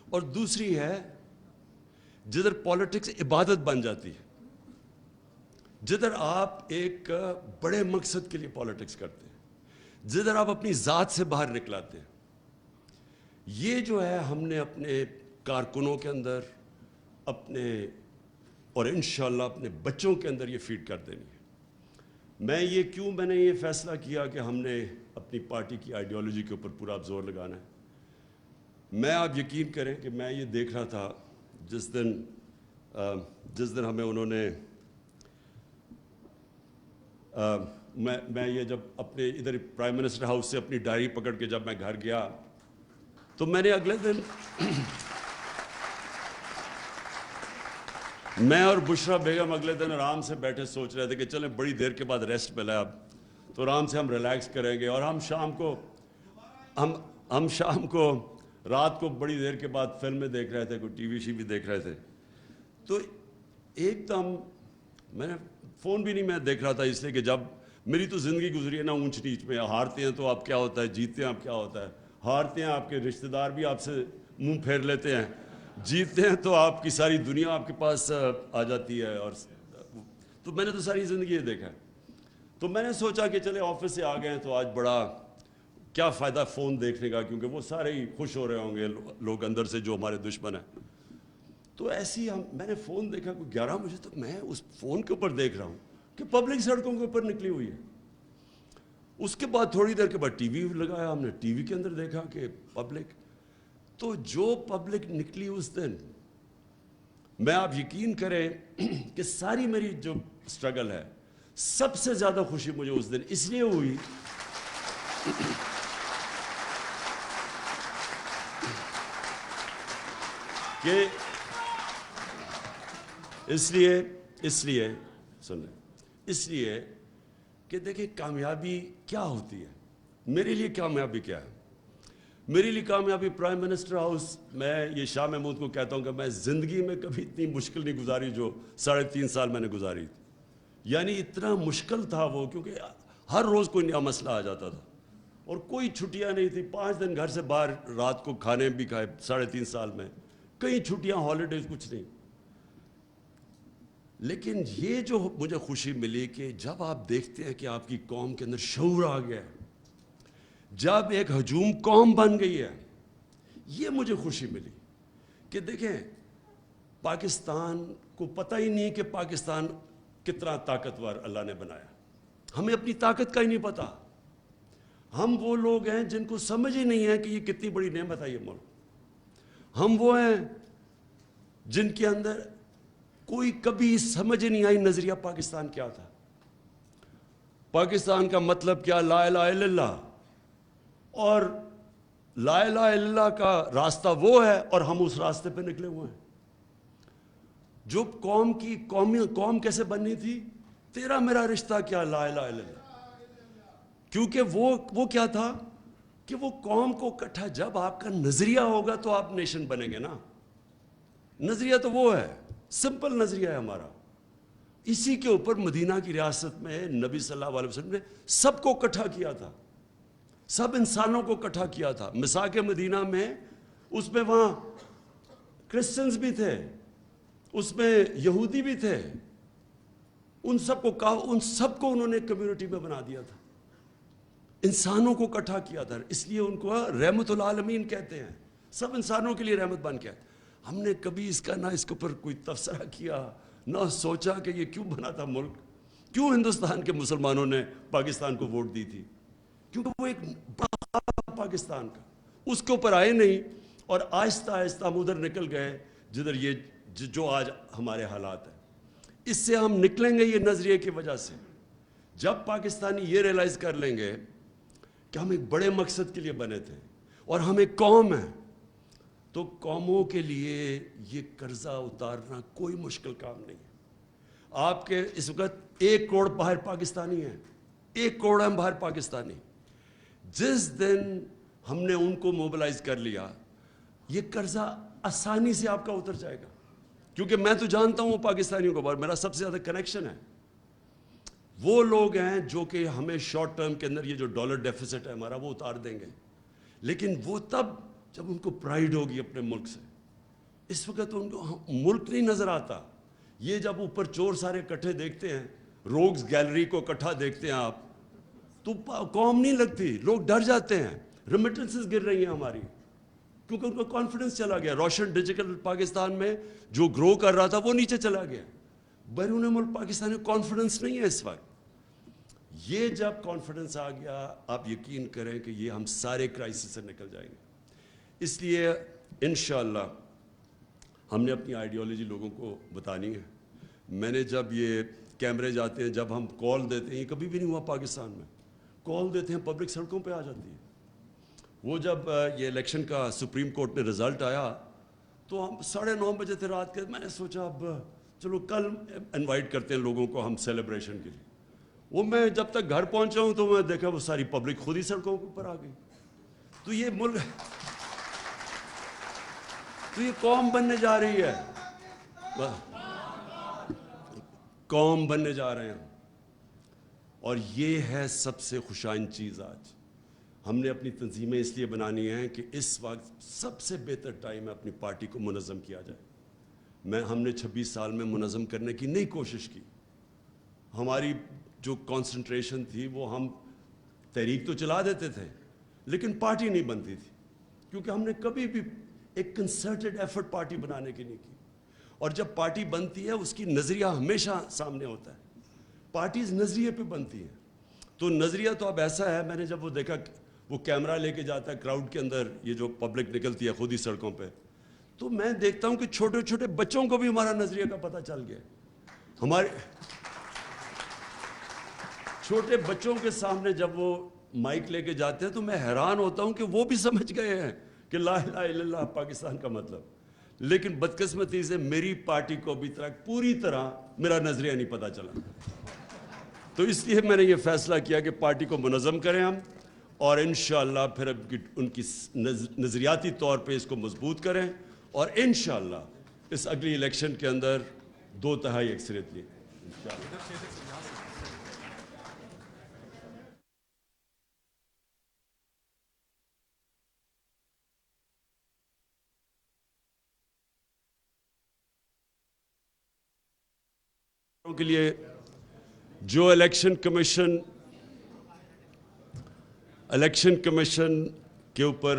[SPEAKER 2] اور دوسری ہے جدھر پالیٹکس عبادت بن جاتی ہے, جدھر آپ ایک بڑے مقصد کے لیے پالیٹکس کرتے ہیں, جدھر آپ اپنی ذات سے باہر نکلاتے ہیں. یہ جو ہے ہم نے اپنے کارکنوں کے اندر اپنے, اور انشاءاللہ اپنے بچوں کے اندر یہ فیڈ کر دینی ہے. میں نے یہ فیصلہ کیا کہ ہم نے اپنی پارٹی کی آئیڈیالوجی کے اوپر پورا زور لگانا ہے. میں آپ یقین کریں کہ میں یہ دیکھ رہا تھا جس دن ہمیں انہوں نے, میں یہ جب اپنے ادھر پرائم منسٹر ہاؤس سے اپنی ڈائری پکڑ کے جب میں گھر گیا تو میں نے اگلے دن میں اور بشرا بیگم اگلے دن آرام سے بیٹھے سوچ رہے تھے کہ چلیں بڑی دیر کے بعد ریسٹ ملا اب تو آرام سے ہم ریلیکس کریں گے, اور ہم شام کو ہم شام کو رات کو بڑی دیر کے بعد فلمیں دیکھ رہے تھے, کوئی ٹی وی شی بھی دیکھ رہے تھے, تو ایک دم میں نے فون بھی نہیں میں دیکھ رہا تھا, اس لیے کہ جب میری تو زندگی گزری ہے نا اونچ نیچ میں, ہارتے ہیں تو آپ کیا ہوتا ہے, جیتتے ہیں آپ کیا ہوتا ہے, ہارتے ہیں آپ کے رشتہ دار بھی آپ سے منہ پھیر لیتے ہیں, جیتتے ہیں تو آپ کی ساری دنیا آپ کے پاس آ جاتی ہے. اور تو میں نے تو ساری زندگی یہ دیکھا ہے. تو میں نے سوچا کہ چلے آفس سے آ گئے ہیں تو آج بڑا کیا فائدہ فون دیکھنے کا, کیونکہ وہ سارے ہی خوش ہو رہے ہوں گے لوگ اندر سے جو ہمارے دشمن ہیں. تو ایسی میں نے فون دیکھا کوئی 11 بجے, تو میں اس فون کے اوپر دیکھ رہا ہوں کہ پبلک سڑکوں کے اوپر نکلی ہوئی ہے. اس کے بعد تھوڑی دیر کے بعد ٹی وی لگایا, ہم نے ٹی وی کے اندر دیکھا کہ پبلک, تو جو پبلک نکلی اس دن, میں آپ یقین کریں کہ ساری میری جو سٹرگل ہے, سب سے زیادہ خوشی مجھے اس دن اس لیے ہوئی کہ اس لیے کہ دیکھیں کامیابی کیا ہوتی ہے. میرے لیے کامیابی کیا ہے؟ میرے لیے کامیابی پرائم منسٹر ہاؤس. میں یہ شاہ محمود کو کہتا ہوں کہ میں زندگی میں کبھی اتنی مشکل نہیں گزاری جو 3.5 سال میں نے گزاری تھی. یعنی اتنا مشکل تھا وہ, کیونکہ ہر روز کوئی نیا مسئلہ آ جاتا تھا اور کوئی چھٹیاں نہیں تھی. 5 دن گھر سے باہر رات کو کھانے بھی کھائے 3.5 سال میں, کئی چھٹیاں, ہالیڈیز کچھ نہیں. لیکن یہ جو مجھے خوشی ملی کہ جب آپ دیکھتے ہیں کہ آپ کی قوم کے اندر شعور آ گیا ہے, جب ایک ہجوم قوم بن گئی ہے, یہ مجھے خوشی ملی کہ دیکھیں پاکستان کو پتہ ہی نہیں کہ پاکستان کتنا طاقتور اللہ نے بنایا. ہمیں اپنی طاقت کا ہی نہیں پتا. ہم وہ لوگ ہیں جن کو سمجھ ہی نہیں ہے کہ یہ کتنی بڑی نعمت ہے یہ ملک. ہم وہ ہیں جن کے اندر کوئی کبھی سمجھ نہیں آئی نظریہ پاکستان کیا تھا. پاکستان کا مطلب کیا, لا الہ الا اللہ, اور لا الہ الا اللہ کا راستہ وہ ہے اور ہم اس راستے پہ نکلے ہوئے ہیں. جو قوم کیسے بننی تھی, تیرا میرا رشتہ کیا, لا الہ الا اللہ. کیونکہ وہ کیا تھا کہ وہ قوم کو اکٹھا, جب آپ کا نظریہ ہوگا تو آپ نیشن بنیں گے نا. نظریہ تو وہ ہے, سمپل نظریہ ہے ہمارا. اسی کے اوپر مدینہ کی ریاست میں نبی صلی اللہ علیہ وسلم نے سب کو اکٹھا کیا تھا, سب انسانوں کو اکٹھا کیا تھا. مساق مدینہ میں, اس میں وہاں کرسچنز بھی تھے, اس میں یہودی بھی تھے, ان سب کو انہوں نے کمیونٹی میں بنا دیا تھا, انسانوں کو اکٹھا کیا تھا. اس لیے ان کو رحمت العالمین کہتے ہیں, سب انسانوں کے لیے رحمت بن کے. ہم نے کبھی اس کا نہ اس کے اوپر کوئی تبصرہ کیا, نہ سوچا کہ یہ کیوں بنا تھا ملک, کیوں ہندوستان کے مسلمانوں نے پاکستان کو ووٹ دی تھی, کیونکہ وہ ایک بڑا پاکستان کا, اس کے اوپر آئے نہیں. اور آہستہ آہستہ ہم ادھر نکل گئے جدھر یہ جو آج ہمارے حالات ہیں. اس سے ہم نکلیں گے یہ نظریے کی وجہ سے, جب پاکستانی یہ ریلائز کر لیں گے کہ ہم ایک بڑے مقصد کے لیے بنے تھے اور ہم ایک قوم ہیں. تو قوموں کے لیے یہ قرضہ اتارنا کوئی مشکل کام نہیں ہے. آپ کے اس وقت 1 کروڑ باہر پاکستانی ہیں, 1 کروڑ ہم باہر پاکستانی. جس دن ہم نے ان کو موبلائز کر لیا, یہ قرضہ آسانی سے آپ کا اتر جائے گا. کیونکہ میں تو جانتا ہوں پاکستانیوں کو, میرا سب سے زیادہ کنیکشن ہے. وہ لوگ ہیں جو کہ ہمیں شارٹ ٹرم کے اندر یہ جو ڈالر ڈیفیسٹ ہے ہمارا, وہ اتار دیں گے. لیکن وہ تب جب ان کو پرائیڈ ہوگی اپنے ملک سے. اس وقت ان کو ملک نہیں نظر آتا. یہ جب اوپر چور سارے اکٹھے دیکھتے ہیں, روگز گیلری کو اکٹھا دیکھتے ہیں آپ, تو قوم نہیں لگتی, لوگ ڈر جاتے ہیں. ریمیٹنسز گر رہی ہیں ہماری, کیونکہ ان کو کانفیڈنس چلا گیا. روشن ڈیجیٹل پاکستان میں جو گرو کر رہا تھا وہ نیچے چلا گیا. بیرون ملک پاکستان میں کانفیڈنس نہیں ہے اس وقت. یہ جب کانفیڈنس آ گیا, آپ یقین کریں کہ یہ ہم سارے کرائسس سے نکل جائیں گے. اس لیے انشاءاللہ ہم نے اپنی آئیڈیالوجی لوگوں کو بتانی ہے. میں نے جب یہ کیمرے جاتے ہیں, جب ہم کال دیتے ہیں, یہ کبھی بھی نہیں ہوا پاکستان میں, کال دیتے ہیں پبلک سڑکوں پہ آ جاتی ہے. وہ جب یہ الیکشن کا سپریم کورٹ میں رزلٹ آیا تو ہم 9:30 بجے تھے رات کے. میں نے سوچا اب چلو کل انوائٹ کرتے ہیں لوگوں کو ہم سیلیبریشن کے لیے. وہ میں جب تک گھر پہنچا ہوں تو میں دیکھا وہ ساری پبلک خود ہی سڑکوں کے اوپر آ گئی. تو یہ ملک تو یہ قوم بننے جا رہی ہے، قوم بننے جا رہے ہیں. اور یہ ہے سب سے خوشائن چیز. آج ہم نے اپنی تنظیمیں اس لیے بنانی ہیں کہ اس وقت سب سے بہتر ٹائم ہے اپنی پارٹی کو منظم کیا جائے. ہم نے 26 سال میں منظم کرنے کی نہیں کوشش کی. ہماری جو کانسنٹریشن تھی وہ ہم تحریک تو چلا دیتے تھے لیکن پارٹی نہیں بنتی تھی، کیونکہ ہم نے کبھی بھی ایک کنسرٹڈ ایفرٹ پارٹی بنانے کی نہیں کی. اور جب پارٹی بنتی ہے اس کی نظریہ ہمیشہ سامنے ہوتا ہے. پارٹیز نظریے پہ بنتی ہیں. تو نظریہ تو اب ایسا ہے، میں نے جب وہ دیکھا وہ کیمرہ لے کے جاتا ہے کراؤڈ کے اندر، یہ جو پبلک نکلتی ہے خود ہی سڑکوں پہ، تو میں دیکھتا ہوں کہ چھوٹے چھوٹے بچوں کو بھی ہمارا نظریہ کا پتہ چل گیا. ہمارے چھوٹے بچوں کے سامنے جب وہ مائک لے کے جاتے ہیں تو میں حیران ہوتا ہوں کہ وہ بھی سمجھ گئے ہیں کہ لا الہ الا اللہ پاکستان کا مطلب. لیکن بدقسمتی سے میری پارٹی کو ابھی تک پوری طرح میرا نظریہ نہیں پتہ چلا. تو اس لیے میں نے یہ فیصلہ کیا کہ پارٹی کو منظم کریں ہم، اور انشاءاللہ پھر ان کی نظریاتی طور پہ اس کو مضبوط کریں، اور انشاءاللہ اس اگلی الیکشن کے اندر 2/3 اکثریت لیں انشاءاللہ. کے لیے جو الیکشن کمیشن کے اوپر